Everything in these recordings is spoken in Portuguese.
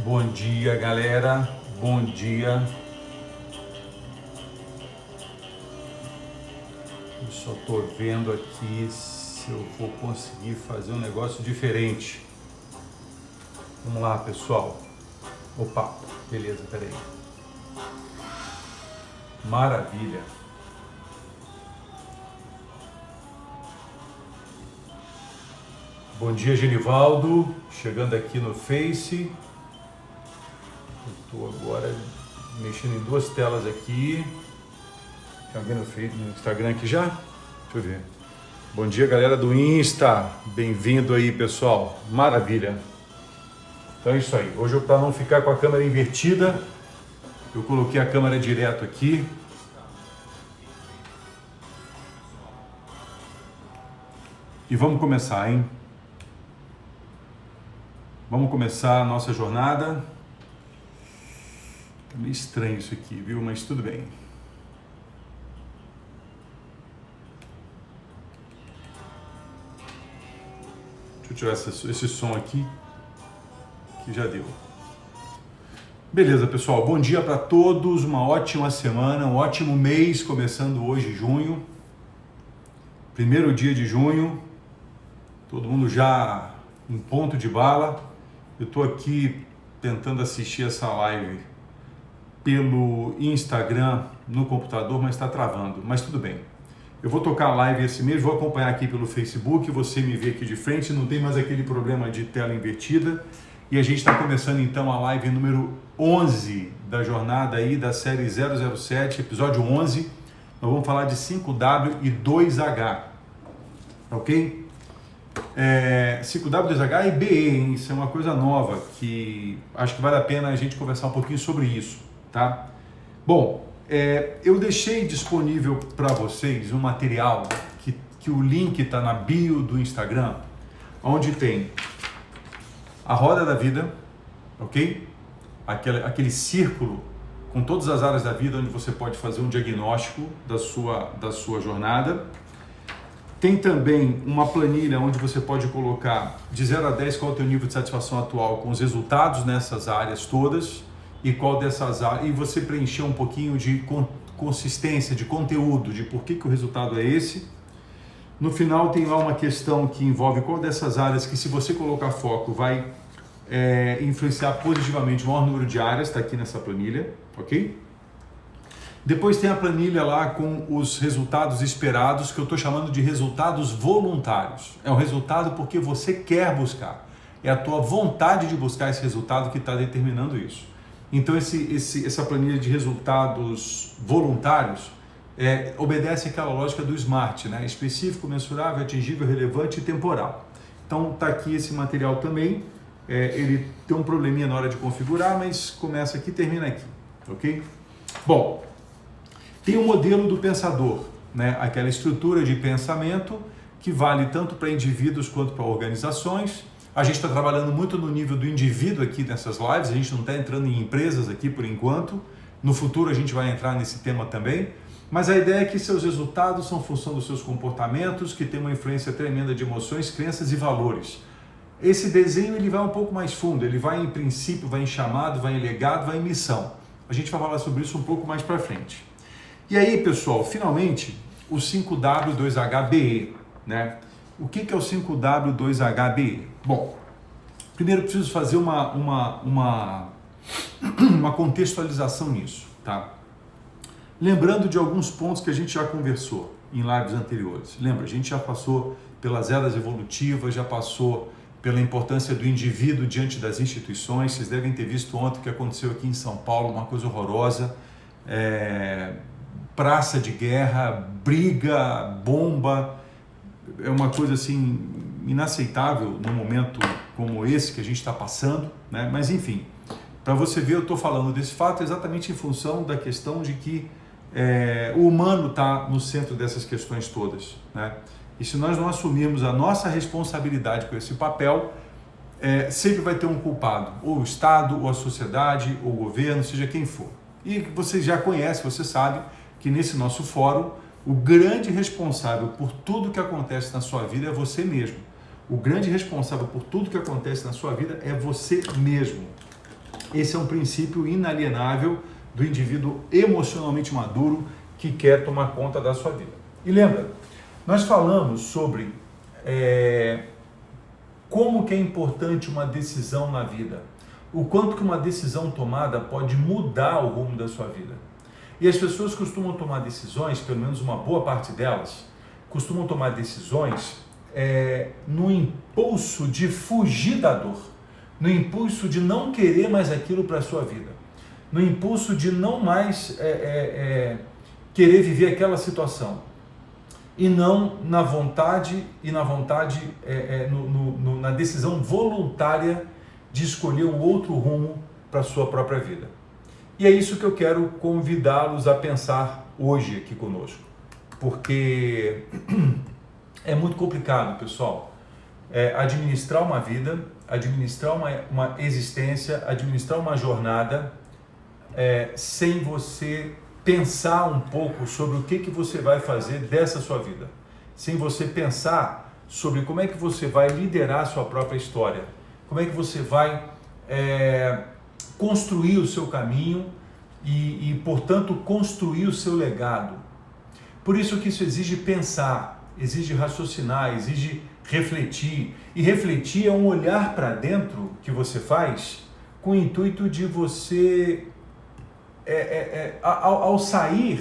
Bom dia, galera. Bom dia. Eu só tô vendo aqui se eu vou conseguir fazer um negócio diferente. Vamos lá, pessoal. Opa, beleza, peraí. Maravilha. Bom dia, Genivaldo. Chegando aqui no Face. Eu tô agora mexendo em duas telas aqui. Tem alguém no Instagram aqui já? Deixa eu ver. Bom dia, galera do Insta. Bem-vindo aí, pessoal. Maravilha. Então é isso aí. Hoje, para não ficar com a câmera invertida, eu coloquei a câmera direto aqui. E vamos começar, hein? Vamos começar a nossa jornada. Tá meio estranho isso aqui, viu? Mas tudo bem. Deixa eu tirar esse som aqui, que já deu. Beleza, pessoal. Bom dia para todos. Uma ótima semana, um ótimo mês, começando hoje, junho. Primeiro dia de junho. Todo mundo já em ponto de bala. Eu tô aqui tentando assistir essa live pelo Instagram no computador, mas está travando. Mas tudo bem. Eu vou tocar a live esse mês, vou acompanhar aqui pelo Facebook, você me vê aqui de frente, não tem mais aquele problema de tela invertida. E a gente está começando então a live número 11 da jornada aí da série 007, episódio 11. Nós vamos falar de 5W e 2H, ok? 5W, 2H e BE, hein? Isso é uma coisa nova que acho que vale a pena a gente conversar um pouquinho sobre isso, tá? Bom, eu deixei disponível para vocês um material que o link está na bio do Instagram, onde tem a roda da vida, ok? Aquele círculo com todas as áreas da vida onde você pode fazer um diagnóstico da sua jornada. Tem também uma planilha onde você pode colocar de 0 a 10 qual é o teu nível de satisfação atual com os resultados nessas áreas todas e qual dessas áreas, e você preencher um pouquinho de consistência, de conteúdo, de por que o resultado é esse. No final tem lá uma questão que envolve qual dessas áreas que, se você colocar foco, vai influenciar positivamente o maior número de áreas, está aqui nessa planilha, ok? Depois tem a planilha lá com os resultados esperados, que eu estou chamando de resultados voluntários. É um resultado porque você quer buscar. É a tua vontade de buscar esse resultado que está determinando isso. Então essa planilha de resultados voluntários obedece àquela lógica do SMART, né? Específico, mensurável, atingível, relevante e temporal. Então está aqui esse material também. Ele tem um probleminha na hora de configurar, mas começa aqui e termina aqui, ok? Bom, tem o modelo do pensador, né? Aquela estrutura de pensamento que vale tanto para indivíduos quanto para organizações. A gente está trabalhando muito no nível do indivíduo aqui nessas lives, a gente não está entrando em empresas aqui por enquanto. No futuro a gente vai entrar nesse tema também. Mas a ideia é que seus resultados são função dos seus comportamentos, que tem uma influência tremenda de emoções, crenças e valores. Esse desenho ele vai um pouco mais fundo, ele vai em princípio, vai em chamado, vai em legado, vai em missão. A gente vai falar sobre isso um pouco mais para frente. E aí, pessoal, finalmente, o 5W2HBE, né? O que é o 5W2HBE? Bom, primeiro eu preciso fazer uma contextualização nisso, tá? Lembrando de alguns pontos que a gente já conversou em lives anteriores. Lembra, a gente já passou pelas eras evolutivas, já passou pela importância do indivíduo diante das instituições. Vocês devem ter visto ontem o que aconteceu aqui em São Paulo, uma coisa horrorosa. Praça de guerra, briga, bomba, é uma coisa assim inaceitável num momento como esse que a gente está passando, né? Mas enfim, para você ver, eu estou falando desse fato exatamente em função da questão de que o humano está no centro dessas questões todas, né? E se nós não assumirmos a nossa responsabilidade com esse papel, sempre vai ter um culpado, ou o Estado, ou a sociedade, ou o governo, seja quem for. E você já conhece, você sabe que nesse nosso fórum, o grande responsável por tudo que acontece na sua vida é você mesmo. O grande responsável por tudo que acontece na sua vida é você mesmo. Esse é um princípio inalienável do indivíduo emocionalmente maduro que quer tomar conta da sua vida. E lembra, nós falamos sobre como que é importante uma decisão na vida, o quanto que uma decisão tomada pode mudar o rumo da sua vida. E as pessoas costumam tomar decisões, pelo menos uma boa parte delas, costumam tomar decisões no impulso de fugir da dor, no impulso de não querer mais aquilo para a sua vida, no impulso de não mais querer viver aquela situação, e não na vontade na decisão voluntária de escolher um outro rumo para a sua própria vida. E é isso que eu quero convidá-los a pensar hoje aqui conosco, porque é muito complicado, pessoal, administrar uma vida, administrar uma existência, administrar uma jornada sem você pensar um pouco sobre o que você vai fazer dessa sua vida, sem você pensar sobre como é que você vai liderar a sua própria história, como é que você vai construir o seu caminho e, portanto, construir o seu legado. Por isso que isso exige pensar, exige raciocinar, exige refletir. E refletir é um olhar para dentro que você faz com o intuito de você, ao sair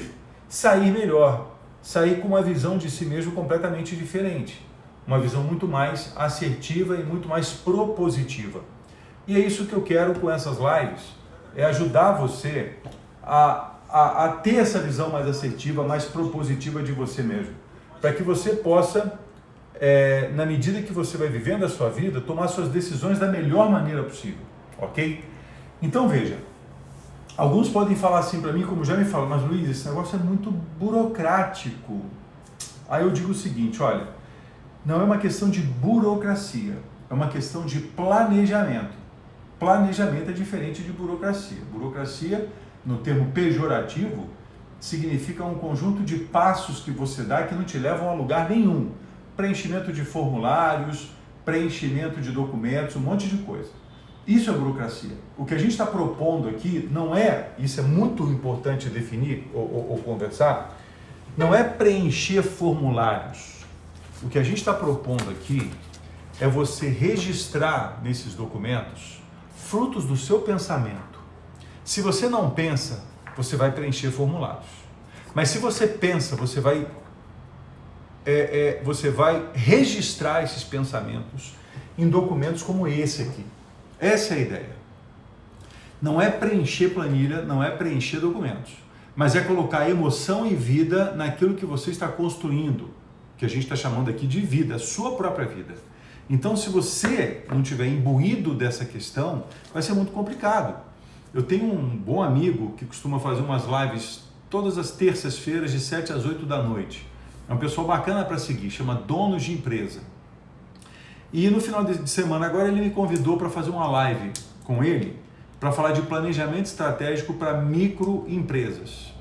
melhor, sair com uma visão de si mesmo completamente diferente. Uma visão muito mais assertiva e muito mais propositiva. E é isso que eu quero com essas lives, ajudar você a ter essa visão mais assertiva, mais propositiva de você mesmo, para que você possa, na medida que você vai vivendo a sua vida, tomar suas decisões da melhor maneira possível, ok? Então veja, alguns podem falar assim para mim, como já me falam, mas Luiz, esse negócio é muito burocrático. Aí eu digo o seguinte, olha, não é uma questão de burocracia, é uma questão de planejamento. Planejamento é diferente de burocracia. Burocracia, no termo pejorativo, significa um conjunto de passos que você dá que não te levam a lugar nenhum. Preenchimento de formulários, preenchimento de documentos, um monte de coisa. Isso é burocracia. O que a gente está propondo aqui não é, isso é muito importante definir ou conversar, não é preencher formulários. O que a gente está propondo aqui é você registrar nesses documentos frutos do seu pensamento. Se você não pensa, você vai preencher formulários. Mas se você pensa, você vai registrar esses pensamentos em documentos como esse aqui. Essa é a ideia. Não é preencher planilha, não é preencher documentos, mas é colocar emoção e vida naquilo que você está construindo, que a gente está chamando aqui de vida, a sua própria vida. Então, se você não tiver imbuído dessa questão, vai ser muito complicado. Eu tenho um bom amigo que costuma fazer umas lives todas as terças-feiras de 7 às 8 da noite. É um pessoal bacana para seguir, chama Donos de Empresa. E no final de semana agora ele me convidou para fazer uma live com ele para falar de planejamento estratégico para microempresas,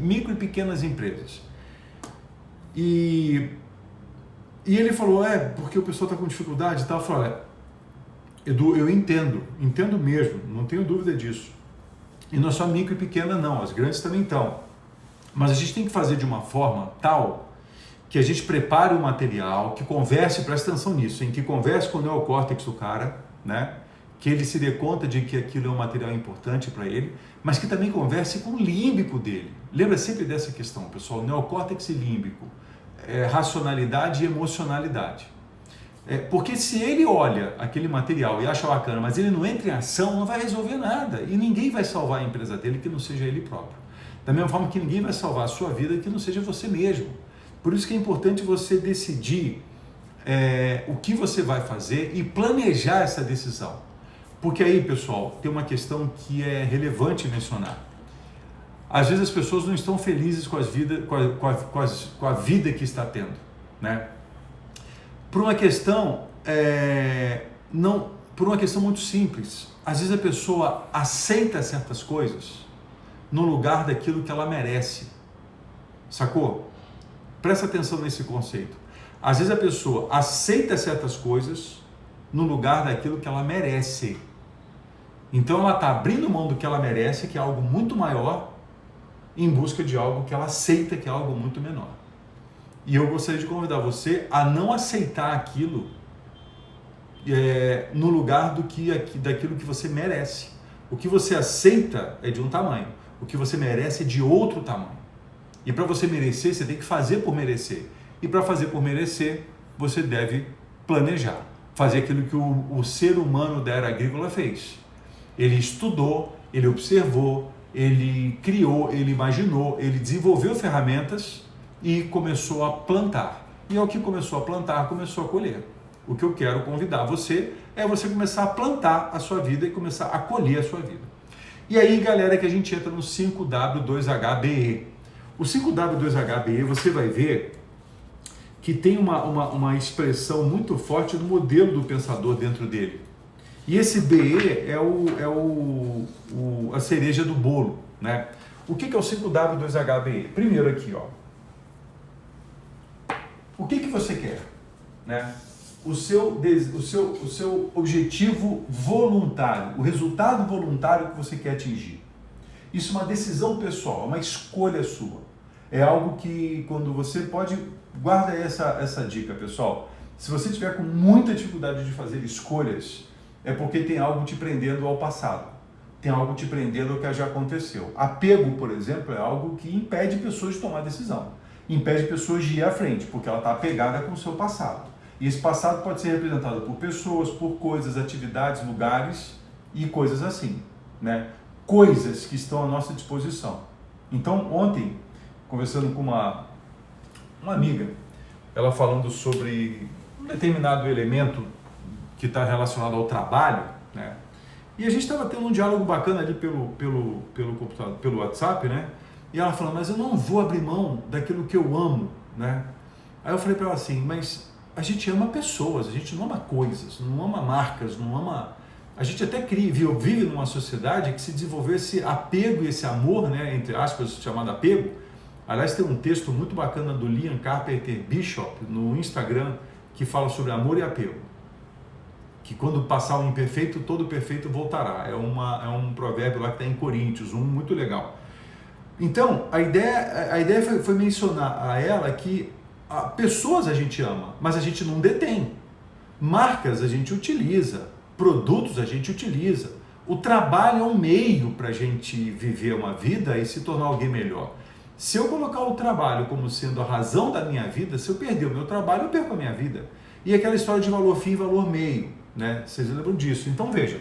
micro e pequenas empresas. E ele falou, porque o pessoal está com dificuldade e tal. Eu falei, Edu, eu entendo mesmo, não tenho dúvida disso. E não é só micro e pequena não, as grandes também estão. Mas a gente tem que fazer de uma forma tal que a gente prepare o material, que converse, presta atenção nisso, que converse com o neocórtex do cara, né? Que ele se dê conta de que aquilo é um material importante para ele, mas que também converse com o límbico dele. Lembra sempre dessa questão, pessoal, neocórtex e límbico. Racionalidade e emocionalidade. Porque se ele olha aquele material e acha bacana, mas ele não entra em ação, não vai resolver nada. E ninguém vai salvar a empresa dele que não seja ele próprio. Da mesma forma que ninguém vai salvar a sua vida que não seja você mesmo. Por isso que é importante você decidir o que você vai fazer e planejar essa decisão. Porque aí, pessoal, tem uma questão que é relevante mencionar. Às vezes as pessoas não estão felizes com a vida que está tendo, né? Por uma questão muito simples. Às vezes a pessoa aceita certas coisas no lugar daquilo que ela merece. Sacou? Presta atenção nesse conceito. Às vezes a pessoa aceita certas coisas no lugar daquilo que ela merece. Então ela está abrindo mão do que ela merece, que é algo muito maior, em busca de algo que ela aceita, que é algo muito menor. E eu gostaria de convidar você a não aceitar aquilo no lugar daquilo que você merece. O que você aceita é de um tamanho, o que você merece é de outro tamanho. E para você merecer, você tem que fazer por merecer. E para fazer por merecer, você deve planejar. Fazer aquilo que o ser humano da era agrícola fez. Ele estudou, ele observou, ele criou, ele imaginou, ele desenvolveu ferramentas e começou a plantar. E ao que começou a plantar, começou a colher. O que eu quero convidar você é você começar a plantar a sua vida e começar a colher a sua vida. E aí, galera, que a gente entra no 5W2HBE. O 5W2HBE, você vai ver que tem uma expressão muito forte no modelo do pensador dentro dele. E esse BE é a cereja do bolo, né? O que é o 5W2HBE? Primeiro aqui, ó. O que você quer, né? O seu objetivo voluntário, o resultado voluntário que você quer atingir. Isso é uma decisão pessoal, é uma escolha sua. É algo que quando você pode... Guarda essa dica, pessoal. Se você tiver com muita dificuldade de fazer escolhas, é porque tem algo te prendendo ao passado. Tem algo te prendendo ao que já aconteceu. Apego, por exemplo, é algo que impede pessoas de tomar decisão. Impede pessoas de ir à frente, porque ela está apegada com o seu passado. E esse passado pode ser representado por pessoas, por coisas, atividades, lugares e coisas assim, né? Coisas que estão à nossa disposição. Então, ontem, conversando com uma amiga, ela falando sobre um determinado elemento que está relacionado ao trabalho, né? E a gente estava tendo um diálogo bacana ali pelo computador, pelo WhatsApp, né? E ela falou, mas eu não vou abrir mão daquilo que eu amo, né? Aí eu falei para ela assim, mas a gente ama pessoas, a gente não ama coisas, não ama marcas, não ama... A gente até vive numa sociedade que se desenvolveu esse apego e esse amor, né, entre aspas, chamado apego. Aliás, tem um texto muito bacana do Liam Carpenter Bishop no Instagram que fala sobre amor e apego. Que quando passar o imperfeito, todo perfeito voltará. É um provérbio lá que está em Coríntios, muito legal. Então, a ideia foi mencionar a ela que pessoas a gente ama, mas a gente não detém. Marcas a gente utiliza, produtos a gente utiliza. O trabalho é um meio para a gente viver uma vida e se tornar alguém melhor. Se eu colocar o trabalho como sendo a razão da minha vida, se eu perder o meu trabalho, eu perco a minha vida. E aquela história de valor fim e valor meio, né? Vocês lembram disso? Então veja,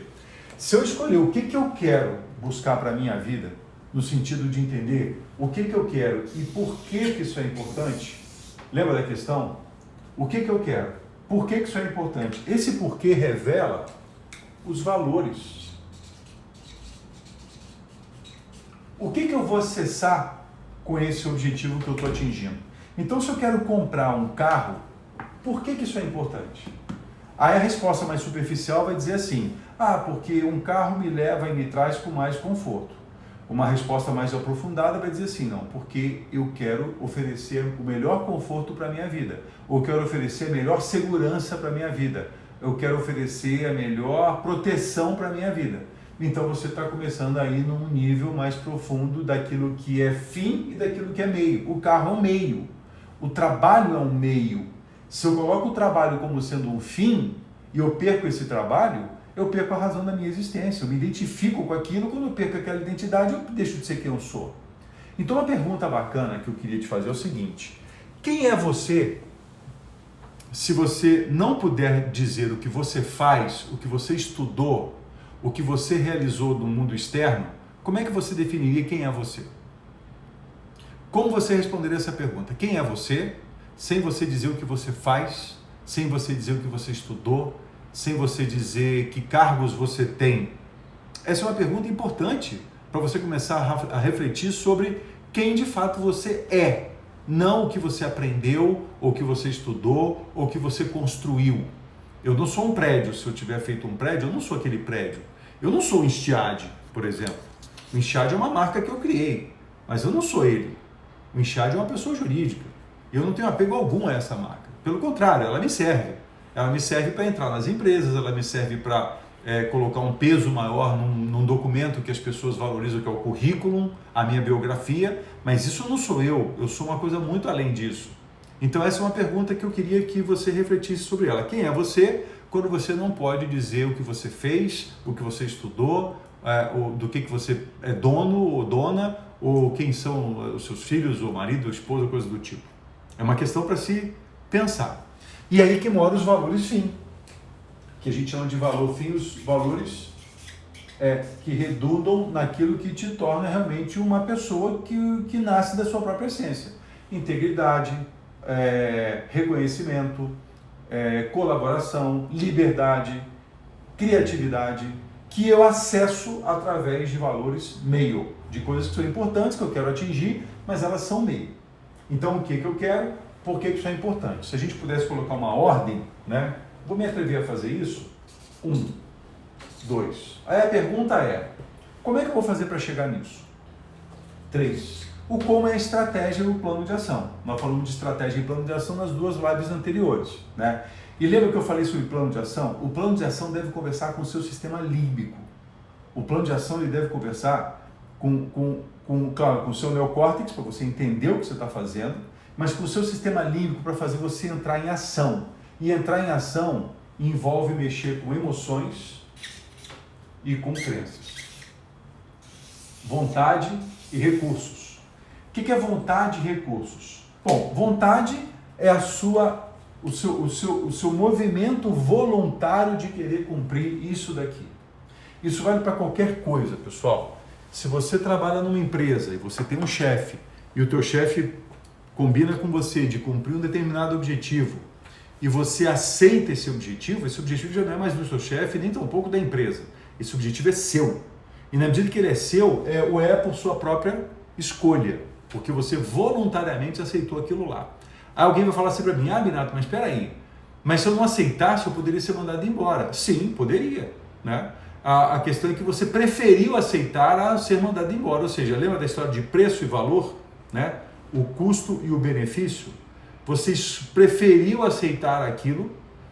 se eu escolher o que eu quero buscar para a minha vida, no sentido de entender o que eu quero e por que isso é importante, lembra da questão? O que eu quero? Por que isso é importante? Esse porquê revela os valores. O que eu vou acessar com esse objetivo que eu estou atingindo? Então, se eu quero comprar um carro, por que isso é importante? Aí a resposta mais superficial vai dizer assim, porque um carro me leva e me traz com mais conforto. Uma resposta mais aprofundada vai dizer assim, não, porque eu quero oferecer o melhor conforto para a minha vida, ou quero oferecer a melhor segurança para a minha vida, eu quero oferecer a melhor proteção para a minha vida. Então você está começando a ir num nível mais profundo daquilo que é fim e daquilo que é meio. O carro é um meio, o trabalho é um meio. Se eu coloco o trabalho como sendo um fim e eu perco esse trabalho, eu perco a razão da minha existência, eu me identifico com aquilo, quando eu perco aquela identidade, eu deixo de ser quem eu sou. Então, uma pergunta bacana que eu queria te fazer é o seguinte, quem é você, se você não puder dizer o que você faz, o que você estudou, o que você realizou no mundo externo, como é que você definiria quem é você? Como você responderia essa pergunta? Quem é você, sem você dizer o que você faz, sem você dizer o que você estudou, sem você dizer que cargos você tem? Essa é uma pergunta importante para você começar a refletir sobre quem de fato você é, não o que você aprendeu, ou o que você estudou, ou o que você construiu. Eu não sou um prédio, se eu tiver feito um prédio, eu não sou aquele prédio. Eu não sou o Instiad, por exemplo. O Instiad é uma marca que eu criei, mas eu não sou ele. O Instiad é uma pessoa jurídica. Eu não tenho apego algum a essa marca. Pelo contrário, ela me serve. Ela me serve para entrar nas empresas, ela me serve para colocar um peso maior num documento que as pessoas valorizam, que é o currículo, a minha biografia, mas isso não sou eu sou uma coisa muito além disso. Então essa é uma pergunta que eu queria que você refletisse sobre ela. Quem é você quando você não pode dizer o que você fez, o que você estudou, do que você é dono ou dona, ou quem são os seus filhos, ou marido, ou esposa, coisa do tipo. É uma questão para se pensar. E aí que moram os valores fim, que a gente chama de valor fim, os valores que redundam naquilo que te torna realmente uma pessoa que nasce da sua própria essência. Integridade, reconhecimento, colaboração, liberdade, criatividade, que eu acesso através de valores meio, de coisas que são importantes, que eu quero atingir, mas elas são meio. Então, o que eu quero? Por que isso é importante? Se a gente pudesse colocar uma ordem, né? Vou me atrever a fazer isso? 1, 2. Aí a pergunta é, como é que eu vou fazer para chegar nisso? 3. O como é a estratégia e o plano de ação. Nós falamos de estratégia e plano de ação nas 2 lives anteriores, né? E lembra que eu falei sobre plano de ação? O plano de ação deve conversar com o seu sistema límbico. O plano de ação ele deve conversar claro, com o seu neocórtex, para você entender o que você está fazendo, mas com o seu sistema límbico para fazer você entrar em ação. E entrar em ação envolve mexer com emoções e com crenças. Vontade e recursos. O que é vontade e recursos? Bom, vontade é o seu movimento voluntário de querer cumprir isso daqui. Isso vale para qualquer coisa, pessoal. Se você trabalha numa empresa e você tem um chefe e o teu chefe combina com você de cumprir um determinado objetivo e você aceita esse objetivo já não é mais do seu chefe nem tampouco da empresa. Esse objetivo é seu. E na medida que ele é seu, é por sua própria escolha, porque você voluntariamente aceitou aquilo lá. Aí alguém vai falar assim para mim, Binato, mas espera aí, mas se eu não aceitasse, eu poderia ser mandado embora. Sim, poderia, né? A questão é que você preferiu aceitar a ser mandado embora, ou seja, lembra da história de preço e valor, né? O custo e o benefício? Você preferiu aceitar aquilo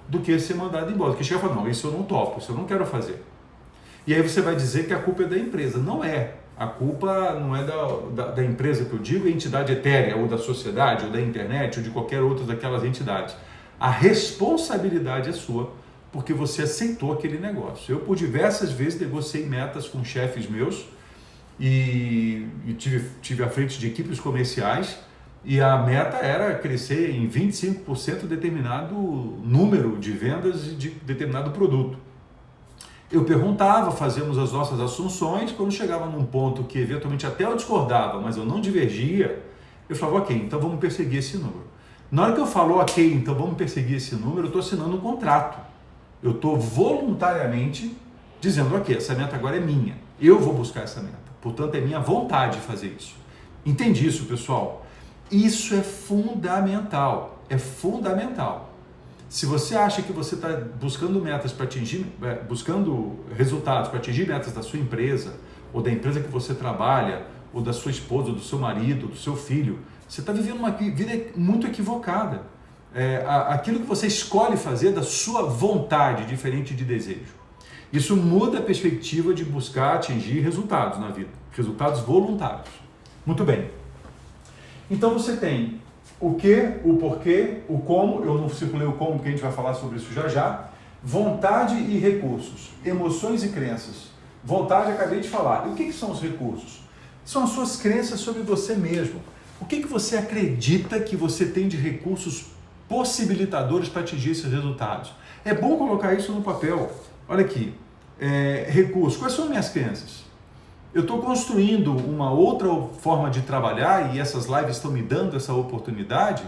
do que ser mandado embora, porque chega e fala, não, isso eu não topo, isso eu não quero fazer. E aí você vai dizer que a culpa é da empresa. Não é. A culpa não é da empresa que eu digo, é entidade etérea, ou da sociedade, ou da internet, ou de qualquer outra daquelas entidades. A responsabilidade é sua, porque você aceitou aquele negócio. Eu, por diversas vezes, negociei metas com chefes meus e tive à frente de equipes comerciais e a meta era crescer em 25% determinado número de vendas de determinado produto. Eu perguntava, fazíamos as nossas assunções, quando chegava num ponto que eventualmente até eu discordava, mas eu não divergia, eu falava, ok, então vamos perseguir esse número. Na hora que eu falo, ok, então vamos perseguir esse número, eu estou assinando um contrato. Eu estou voluntariamente dizendo, ok, essa meta agora é minha, eu vou buscar essa meta, portanto é minha vontade fazer isso. Entende isso, pessoal? Isso é fundamental, é fundamental. Se você acha que você está buscando metas para atingir, buscando resultados para atingir metas da sua empresa, ou da empresa que você trabalha, ou da sua esposa, ou do seu marido, do seu filho, você está vivendo uma vida muito equivocada. Aquilo que você escolhe fazer da sua vontade, diferente de desejo. Isso muda a perspectiva de buscar atingir resultados na vida, resultados voluntários. Muito bem. Então você tem o que, o porquê, o como, eu não circulei o como, porque a gente vai falar sobre isso já já, vontade e recursos, emoções e crenças. Vontade, acabei de falar. E o que são os recursos? São as suas crenças sobre você mesmo. O que você acredita que você tem de recursos possibilitadores para atingir esses resultados? É bom colocar isso no papel. Olha aqui, recursos. Quais são minhas crenças? Eu estou construindo uma outra forma de trabalhar e essas lives estão me dando essa oportunidade,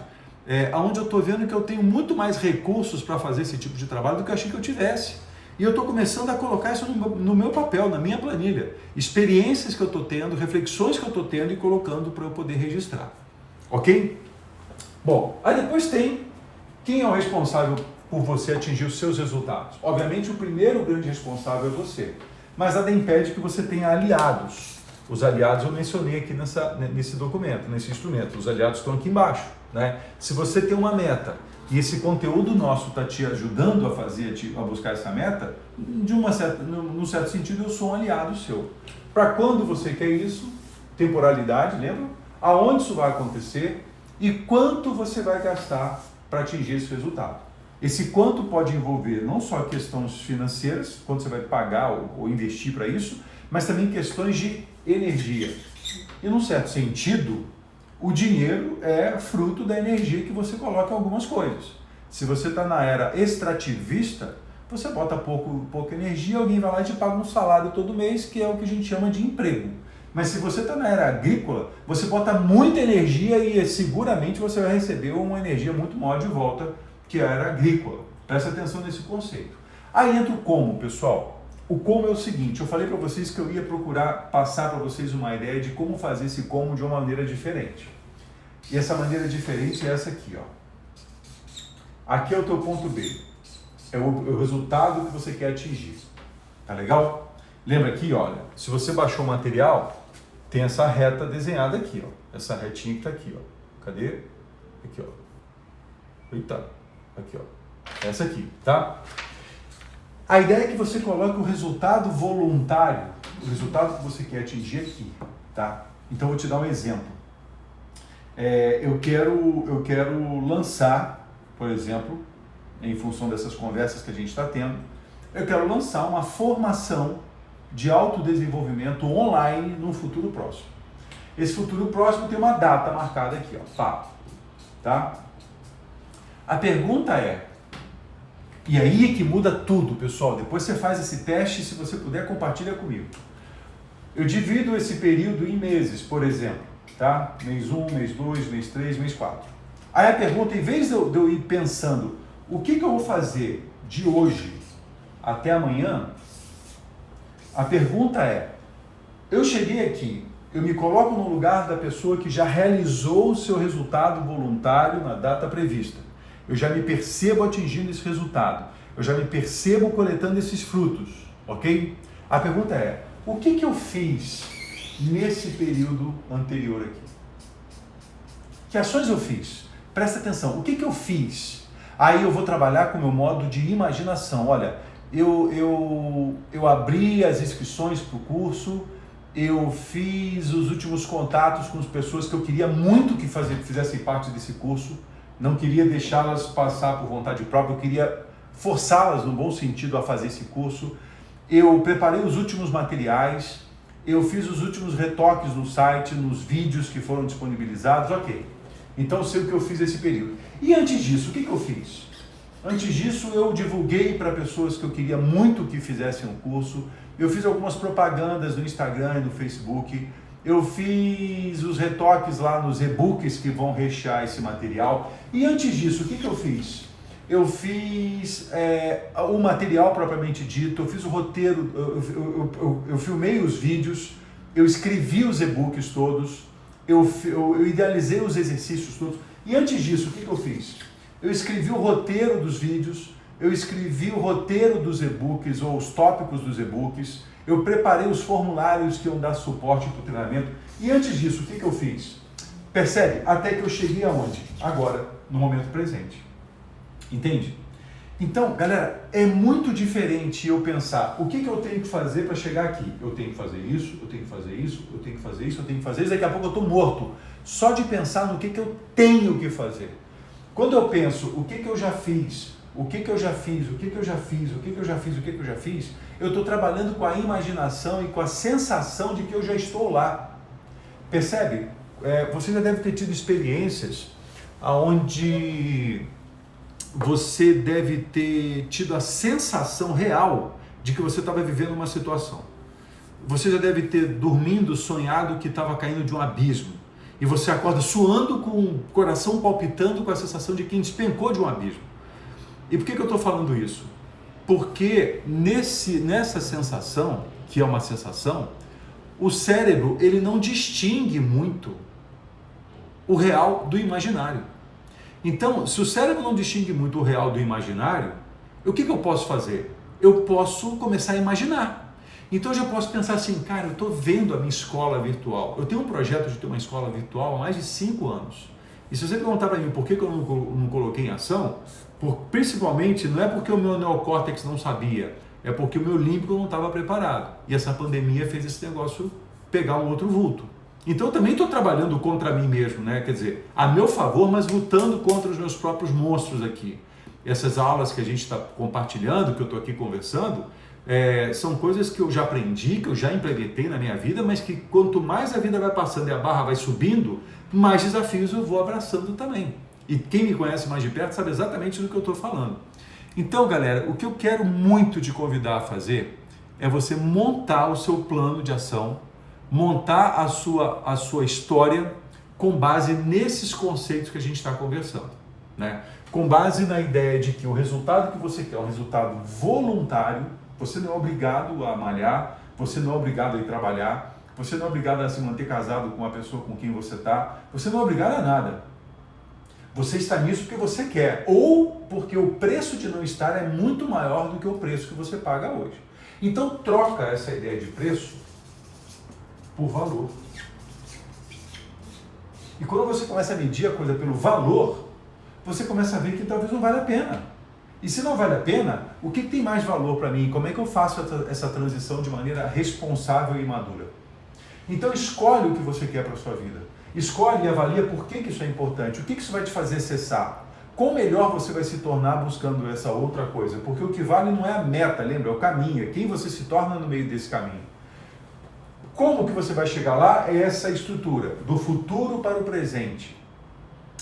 onde eu estou vendo que eu tenho muito mais recursos para fazer esse tipo de trabalho do que eu achei que eu tivesse. E eu estou começando a colocar isso no meu papel, na minha planilha. Experiências que eu estou tendo, reflexões que eu estou tendo e colocando para eu poder registrar. Ok? Bom, aí depois tem quem é o responsável por você atingir os seus resultados. Obviamente o primeiro grande responsável é você. Mas nada impede que você tenha aliados. Os aliados eu mencionei aqui nesse documento, nesse instrumento. Os aliados estão aqui embaixo, né? Se você tem uma meta e esse conteúdo nosso está te ajudando a buscar essa meta, num certo sentido, eu sou um aliado seu. Para quando você quer isso? Temporalidade, lembra? Aonde isso vai acontecer e quanto você vai gastar para atingir esse resultado. Esse quanto pode envolver não só questões financeiras, quanto você vai pagar ou investir para isso, mas também questões de energia. E num certo sentido, o dinheiro é fruto da energia que você coloca em algumas coisas. Se você está na era extrativista, você bota pouca energia, alguém vai lá e te paga um salário todo mês, que é o que a gente chama de emprego. Mas se você está na era agrícola, você bota muita energia e seguramente você vai receber uma energia muito maior de volta, que é a era agrícola. Presta atenção nesse conceito. Aí entra o como, pessoal. O como é o seguinte, eu falei para vocês que eu ia procurar passar para vocês uma ideia de como fazer esse como de uma maneira diferente. E essa maneira diferente é essa aqui, ó. Aqui é o teu ponto B. É o resultado que você quer atingir. Tá legal? Lembra aqui, olha, se você baixou o material, tem essa reta desenhada aqui, ó. Essa retinha que tá aqui, ó. Cadê? Aqui, ó. Eita. Aqui, ó. Essa aqui, tá? A ideia é que você coloque o resultado voluntário, o resultado que você quer atingir aqui, tá? Então, eu vou te dar um exemplo. Eu quero lançar, por exemplo, em função dessas conversas que a gente está tendo, eu quero lançar uma formação de autodesenvolvimento online no futuro próximo. Esse futuro próximo tem uma data marcada aqui, ó, tá? A pergunta é, e aí é que muda tudo, pessoal, depois você faz esse teste, se você puder, compartilha comigo. Eu divido esse período em meses, por exemplo, tá? Mês 1, mês 2, mês 3, mês 4. Aí a pergunta, em vez de eu ir pensando, o que eu vou fazer de hoje até amanhã, a pergunta é, eu cheguei aqui, eu me coloco no lugar da pessoa que já realizou o seu resultado voluntário na data prevista. Eu já me percebo atingindo esse resultado. Eu já me percebo coletando esses frutos, ok? A pergunta é, o que eu fiz nesse período anterior aqui? Que ações eu fiz? Presta atenção, o que eu fiz? Aí eu vou trabalhar com o meu modo de imaginação. Olha, eu abri as inscrições para o curso, eu fiz os últimos contatos com as pessoas que eu queria muito que fizessem parte desse curso, não queria deixá-las passar por vontade própria, eu queria forçá-las, no bom sentido, a fazer esse curso. Eu preparei os últimos materiais, eu fiz os últimos retoques no site, nos vídeos que foram disponibilizados, ok. Então eu sei o que eu fiz nesse período. E antes disso, o que eu fiz? Antes disso, eu divulguei para pessoas que eu queria muito que fizessem um curso, eu fiz algumas propagandas no Instagram e no Facebook, eu fiz os retoques lá nos e-books que vão rechear esse material. E antes disso, o que eu fiz? Eu fiz o material propriamente dito, eu fiz o roteiro, eu filmei os vídeos, eu escrevi os e-books todos, eu idealizei os exercícios todos. E antes disso, o que eu fiz? Eu escrevi o roteiro dos vídeos, eu escrevi o roteiro dos e-books ou os tópicos dos e-books, eu preparei os formulários que iam dar suporte para o treinamento. E antes disso, o que eu fiz? Percebe? Até que eu cheguei aonde? Agora, no momento presente. Entende? Então, galera, é muito diferente eu pensar o que eu tenho que fazer para chegar aqui. Eu tenho que fazer isso, eu tenho que fazer isso, eu tenho que fazer isso, eu tenho que fazer isso. Daqui a pouco eu estou morto. Só de pensar no que eu tenho que fazer. Quando eu penso o que eu já fiz, o que eu já fiz, o que eu já fiz, o que eu já fiz, o que eu já fiz, eu estou trabalhando com a imaginação e com a sensação de que eu já estou lá. Percebe? Você já deve ter tido experiências onde você deve ter tido a sensação real de que você estava vivendo uma situação. Você já deve ter dormindo, sonhado que estava caindo de um abismo. E você acorda suando, com o coração palpitando, com a sensação de quem despencou de um abismo. E por que eu estou falando isso? Porque nessa sensação, que é uma sensação, o cérebro ele não distingue muito o real do imaginário. Então, se o cérebro não distingue muito o real do imaginário, o que eu posso fazer? Eu posso começar a imaginar. Então, eu já posso pensar assim, cara, eu estou vendo a minha escola virtual. Eu tenho um projeto de ter uma escola virtual há mais de 5 anos. E se você perguntar para mim por que eu não coloquei em ação, principalmente não é porque o meu neocórtex não sabia, é porque o meu límbico não estava preparado. E essa pandemia fez esse negócio pegar um outro vulto. Então eu também estou trabalhando contra mim mesmo, né? Quer dizer, a meu favor, mas lutando contra os meus próprios monstros aqui. Essas aulas que a gente está compartilhando, que eu estou aqui conversando, são coisas que eu já aprendi, que eu já implementei na minha vida, mas que quanto mais a vida vai passando e a barra vai subindo, mais desafios eu vou abraçando também. E quem me conhece mais de perto sabe exatamente do que eu estou falando. Então, galera, o que eu quero muito te convidar a fazer é você montar o seu plano de ação, montar a sua história com base nesses conceitos que a gente está conversando, né? Com base na ideia de que o resultado que você quer é um resultado voluntário, você não é obrigado a malhar, você não é obrigado a ir trabalhar, você não é obrigado a se manter casado com a pessoa com quem você está, você não é obrigado a nada. Você está nisso porque você quer, ou porque o preço de não estar é muito maior do que o preço que você paga hoje. Então troca essa ideia de preço por valor. E quando você começa a medir a coisa pelo valor, você começa a ver que talvez não vale a pena. E se não vale a pena, o que tem mais valor para mim? Como é que eu faço essa transição de maneira responsável e madura? Então escolhe o que você quer para a sua vida. Escolhe e avalia por que isso é importante, o que isso vai te fazer cessar. Quão melhor você vai se tornar buscando essa outra coisa? Porque o que vale não é a meta, lembra? É o caminho, é quem você se torna no meio desse caminho. Como que você vai chegar lá? É essa estrutura, do futuro para o presente.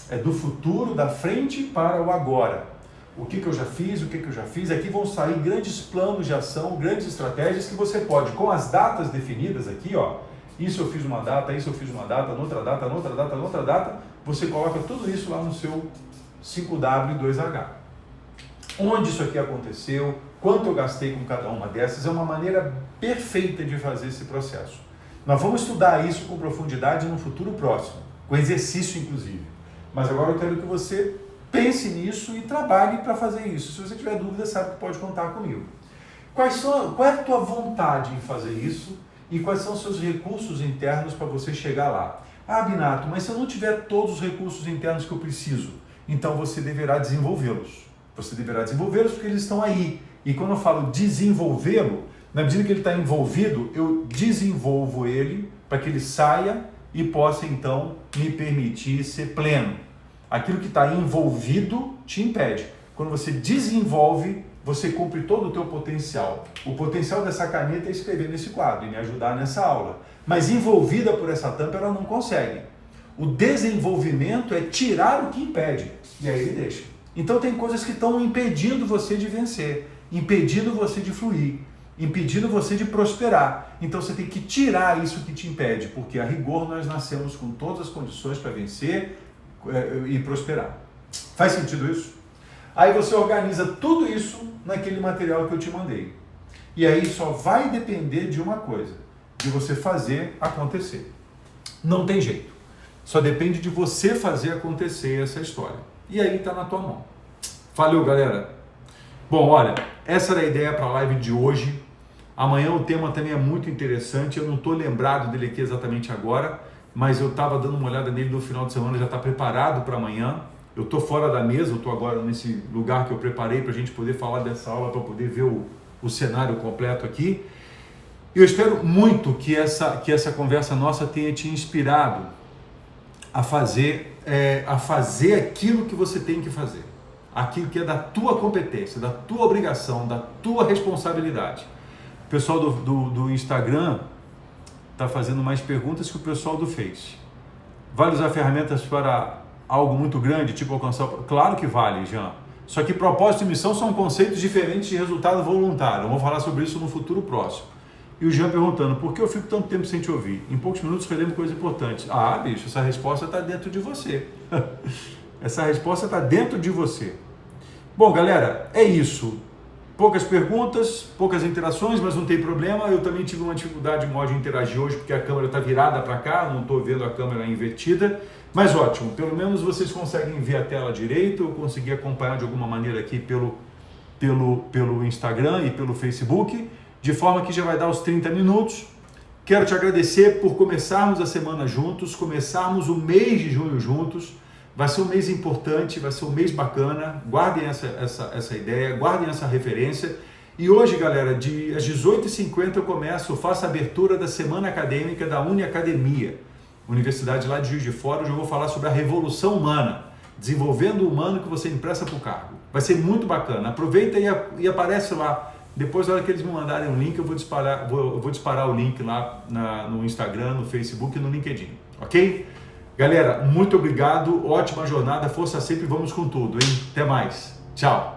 É do futuro, da frente para o agora. O que eu já fiz, o que eu já fiz. Aqui vão sair grandes planos de ação, grandes estratégias que você pode, com as datas definidas aqui, ó. Isso eu fiz uma data, isso eu fiz uma data, noutra data, noutra data, noutra data. Você coloca tudo isso lá no seu 5W2H. Onde isso aqui aconteceu, quanto eu gastei com cada uma dessas, é uma maneira perfeita de fazer esse processo. Nós vamos estudar isso com profundidade no futuro próximo, com exercício inclusive. Mas agora eu quero que você pense nisso e trabalhe para fazer isso. Se você tiver dúvida, sabe que pode contar comigo. Qual é a tua vontade em fazer isso e quais são os seus recursos internos para você chegar lá? Ah, Binato, mas se eu não tiver todos os recursos internos que eu preciso, então você deverá desenvolvê-los. Você deverá desenvolvê-los porque eles estão aí. E quando eu falo desenvolvê-lo, na medida que ele está envolvido, eu desenvolvo ele para que ele saia e possa então me permitir ser pleno. Aquilo que está envolvido te impede. Quando você desenvolve, você cumpre todo o teu potencial. O potencial dessa caneta é escrever nesse quadro e me ajudar nessa aula. Mas envolvida por essa tampa, ela não consegue. O desenvolvimento é tirar o que impede. E aí ele deixa. Então tem coisas que estão impedindo você de vencer, impedindo você de fluir, impedindo você de prosperar. Então você tem que tirar isso que te impede, porque a rigor nós nascemos com todas as condições para vencer e prosperar. Faz sentido isso? Aí você organiza tudo isso naquele material que eu te mandei. E aí só vai depender de uma coisa, de você fazer acontecer. Não tem jeito. Só depende de você fazer acontecer essa história. E aí está na tua mão. Valeu, galera. Bom, olha, essa era a ideia para a live de hoje. Amanhã o tema também é muito interessante. Eu não estou lembrado dele aqui exatamente agora, mas eu estava dando uma olhada nele no final de semana, já está preparado para amanhã. Eu estou fora da mesa, eu estou agora nesse lugar que eu preparei para a gente poder falar dessa aula, para poder ver o cenário completo aqui. Eu espero muito que essa conversa nossa tenha te inspirado a fazer aquilo que você tem que fazer, aquilo que é da tua competência, da tua obrigação, da tua responsabilidade. O pessoal do Instagram está fazendo mais perguntas que o pessoal do Face. Vale usar ferramentas para algo muito grande, tipo alcançar... Claro que vale, Jean. Só que propósito e missão são conceitos diferentes de resultado voluntário. Eu vou falar sobre isso no futuro próximo. E o Jean perguntando, por que eu fico tanto tempo sem te ouvir? Em poucos minutos relembro coisas importantes. Ah, bicho, essa resposta está dentro de você. Essa resposta está dentro de você. Bom, galera, é isso. Poucas perguntas, poucas interações, mas não tem problema. Eu também tive uma dificuldade maior de interagir hoje, porque a câmera está virada para cá, não estou vendo a câmera invertida. Mas ótimo, pelo menos vocês conseguem ver a tela direito, eu consegui acompanhar de alguma maneira aqui pelo Instagram e pelo Facebook, de forma que já vai dar os 30 minutos. Quero te agradecer por começarmos a semana juntos, começarmos o mês de junho juntos. Vai ser um mês importante, vai ser um mês bacana. Guardem essa ideia, guardem essa referência. E hoje, galera, às 18h50 eu começo, faço a abertura da semana acadêmica da Uniacademia, Universidade lá de Juiz de Fora, onde eu vou falar sobre a revolução humana, desenvolvendo o humano que você empresta para o cargo. Vai ser muito bacana. Aproveita e aparece lá. Depois, na hora que eles me mandarem um link, eu vou disparar o link lá no Instagram, no Facebook e no LinkedIn. Ok? Galera, muito obrigado. Ótima jornada. Força sempre. Vamos com tudo, hein? Até mais. Tchau.